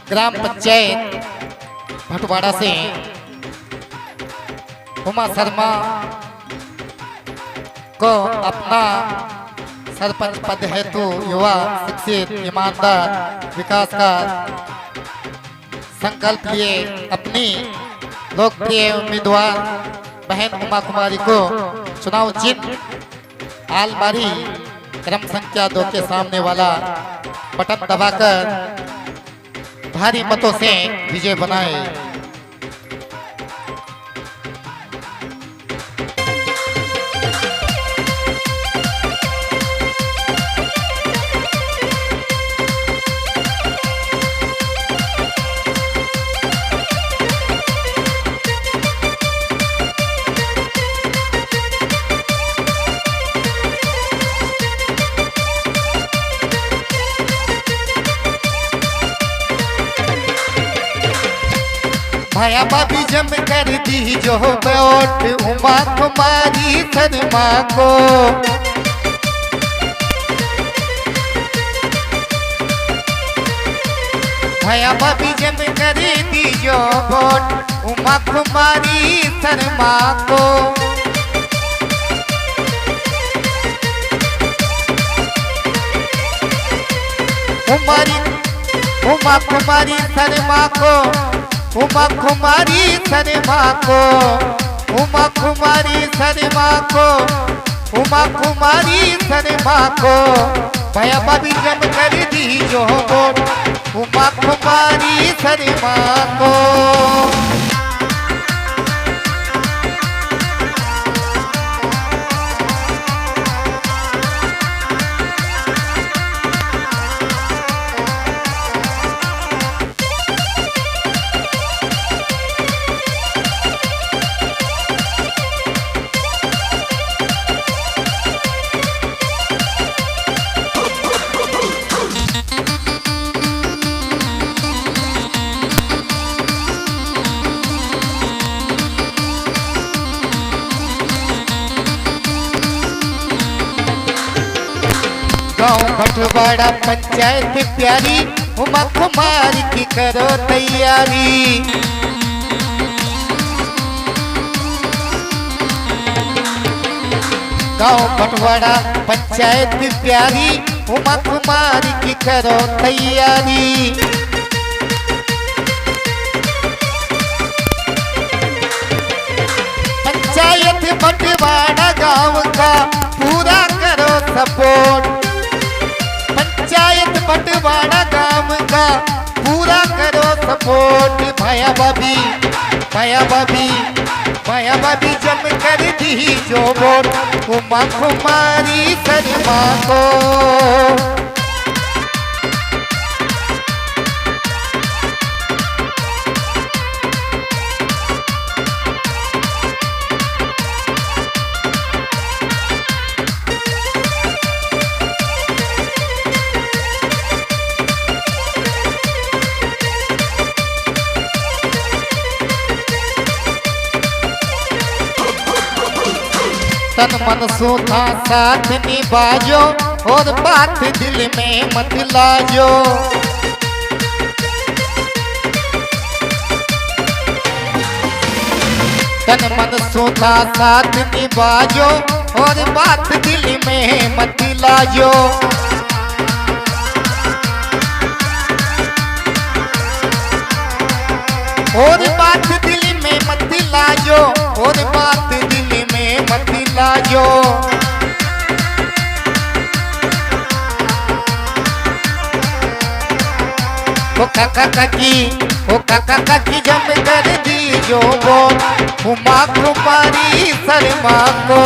ग्राम पंचायत भटवाड़ा से उमा शर्मा को अपना सरपंच पद हेतु युवा शिक्षित ईमानदार विकास का संकल्प लिए अपनी लोकप्रिय उम्मीदवार बहन उमा कुमारी को चुनाव चिन्ह आलमारी क्रम संख्या 2 के सामने वाला बटन दबाकर भारी मतों से विजय बनाए। भाया भाभी जम कर दी जो वोट उमा कुमारी शर्मा को। भाया भाभी जम कर दी जो वोट उमा कुमारी शर्मा को। उमा कुमारी शर्मा को, उमा कुमारी शर्मा को, उमा कुमारी शर्मा को, उमा कुमारी शर्मा को भया भाभी जम कर दी जो वोट उमा कुमारी शर्मा को। गाँव भटवाड़ा पंचायत प्यारी उमा कुमारी की करो तैयारी। गाँव भटवाड़ा पंचायत प्यारी उमा कुमारी की करो तैयारी। पंचायत भटवाड़ा गाँव का पूरा करो सपोर्ट। पंचायत भटवाड़ा गांव का पूरा करो सपोर्ट। भाया भाभी, भाया भाभी, भाया भाभी जम कर दी जो वोट उमा कुमारी शर्मा को। तन मन सूथा साथ निभाजो और बात दिल में मत लाजो। तन मन सूथा साथ निभाजो और बात दिल में मत लाजो। और बात दिल में मत लाजो, और बात दिल में मत लाजो। ओ काका काकी जम कर दी जो वोट उमा कुमारी शर्मा को।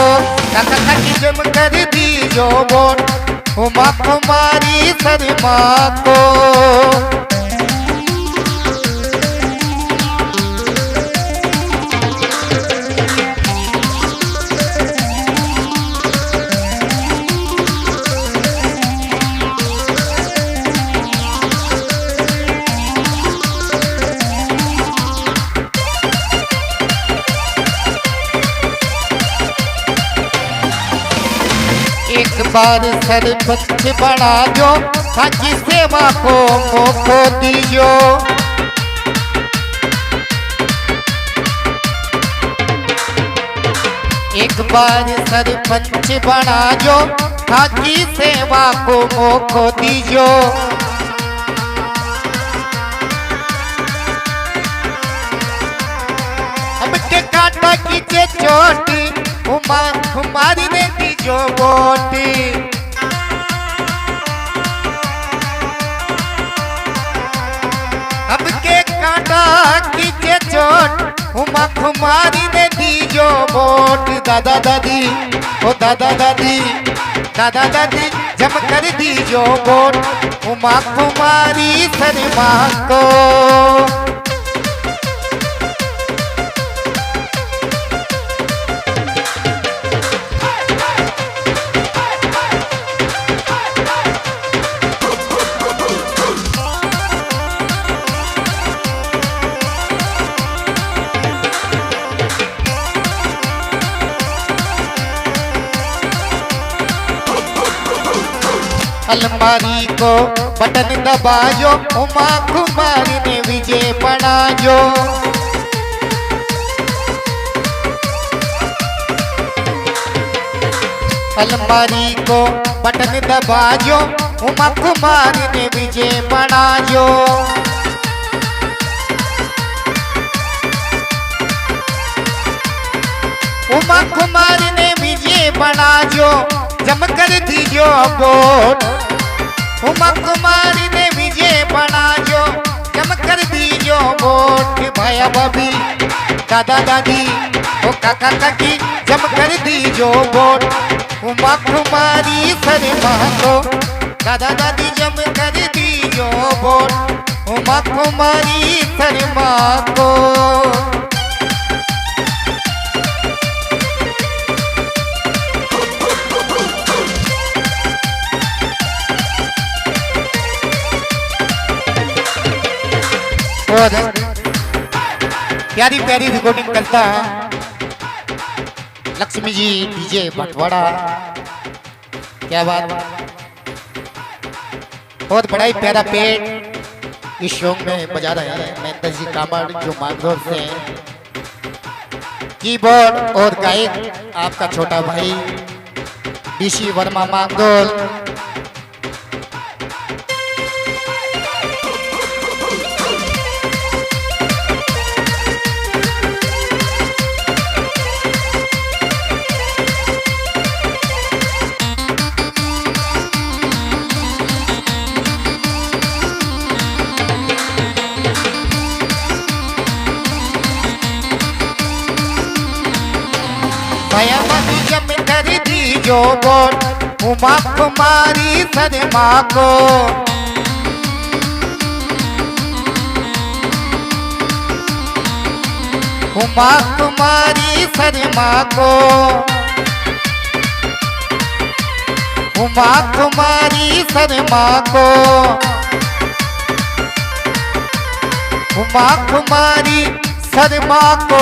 काका काकी जम कर दी जो वोट उमा कुमारी शर्मा को। एक बार सरपंच बना जो, ताकि सेवा को मौको दीजो। एक बार सरपंच बना जो, ताकि सेवा को मौको दीजो। अब के काटा कीचे चोटी, हमारी ने दीजो बोटी। अब के काटा कीचे चोट, हमारी ने दीजो वोट। दादा दादी ओ दादा दादी, दादा दादी जम कर दीजो वोट उमा कुमारी शर्मा को। अलमारी को बटन दबायो, उमा कुमारी ने विजय बनायो। अलमारी को बटन दबायो, उमा कुमारी ने विजय बनायो। उमा कुमारी ने विजय बनायो, जम कर दीजो वोट। उमा कुमारी ने विजय बनायो, जम कर दीजो वोट। भाया भाभी दादा दादी ओ काका काकी, जम कर दीजो वोट उमा कुमारी शर्मा को। दादा दादी जम कर दीजो वोट उमा कुमारी शर्मा को। और प्यारी प्यारी रिकॉर्डिंग करता है लक्ष्मी जी डीजे बटवाड़ा। क्या बात, बहुत बड़ा ही प्यारा पेड़ इस शो में बजा रहे हैं महेंद्र जी कामड़, जो मांगरोल से हैं। कीबोर्ड और गायक आपका छोटा भाई डीसी वर्मा मांगरोल। भया मनी जम कर दीजो वोट उमा कुमारी शर्मा को। उमा कुमारी शर्मा को। उमा कुमारी शर्मा को। उमा कुमारी शर्मा को।